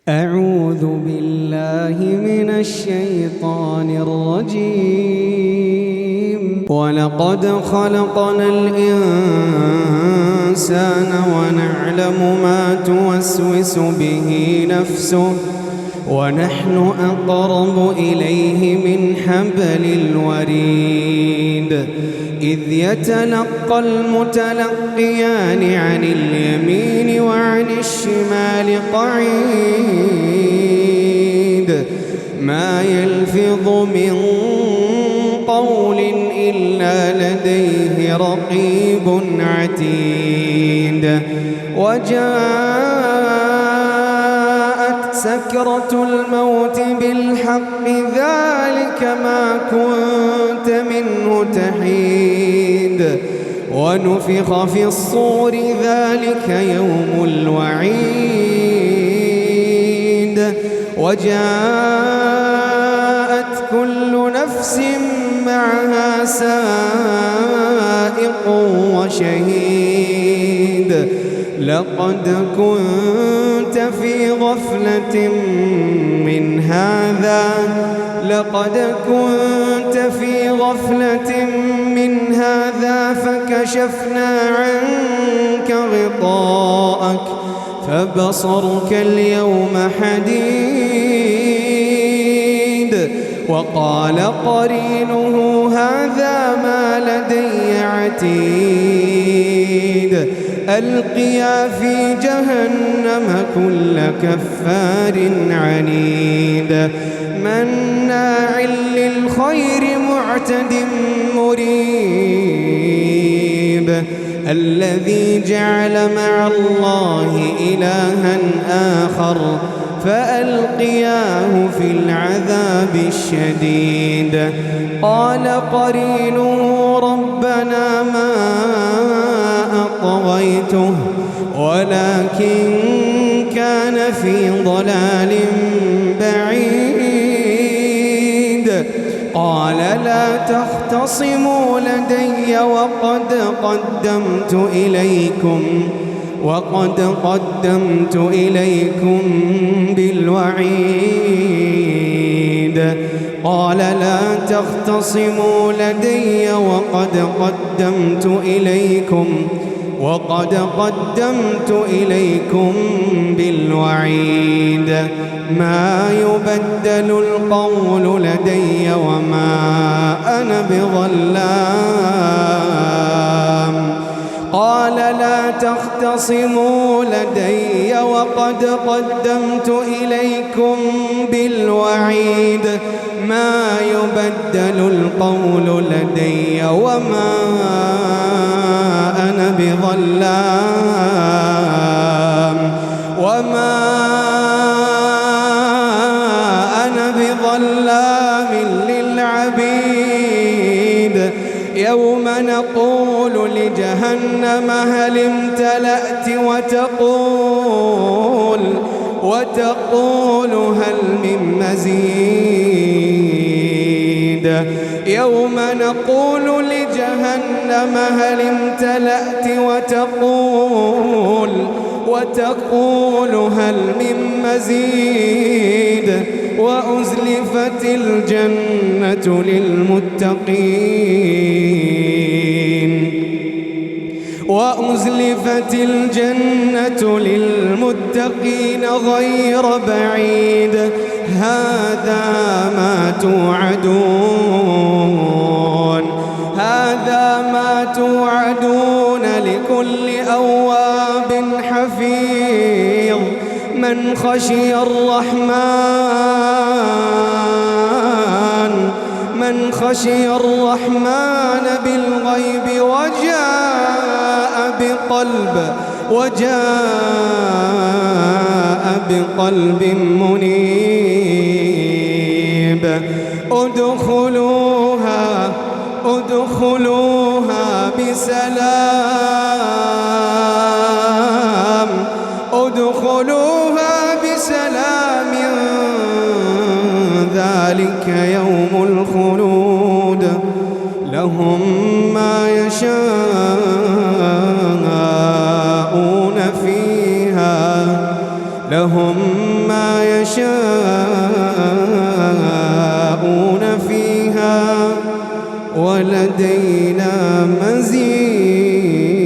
أعوذ بالله من الشيطان الرجيم. ولقد خلقنا الإنسان ونعلم ما توسوس به نفسه ونحن أقرب إليه من حبل الوريد. إذ يتلقى المتلقيان عن اليمين وعن الشمال قعيد. ما يلفظ من قول إلا لديه رقيب عتيد. وجاءت سكرة الموت بالحق ذلك ما كنت منه تحيد. ونفخ في الصور ذلك يوم الوعيد. وجاءت كل نفس معها سائق وشهيد. لقد كنت في غفلة من هذا فكشفنا عنك غطاءك فبصرك اليوم حديد. وقال قرينه هذا ما لدي عتيد. ألقيا في جهنم كل كفار عنيد. مناع للخير معتد مريب. الذي جعل مع الله إلها آخر فألقياه في العذاب الشديد. قال قرينه ربنا ما أطغيته ولكن كان في ضلال بعيد. قال لا تختصموا لدي وقد قدمت إليكم بالوعيد. قال لا تختصموا لدي وقد قدمت إليكم بالوعيد. ما يبدل القول لدي وما أنا بظلام. قال لا تختصموا لدي وقد قدمت إليكم بالوعيد. ما يبدل القول لدي وما أنا بظلام للعبيد. يوم نقول لجهنم هل امتلأت وتقول هل من مزيد. يوم نقول لجهنم هل امتلأت وتقول هل من مزيد. وأزلفت الجنة للمتقين غير بعيد. هذا ما توعدون لكل أواب حفيظ. من خشي الرحمن بالغيب وجاء بقلب منيب. ادخلوها بسلام ذلك يوم الخلود. لهم ما يشاءون فيها لهم ما يشاءون فيها ولدينا مزيد.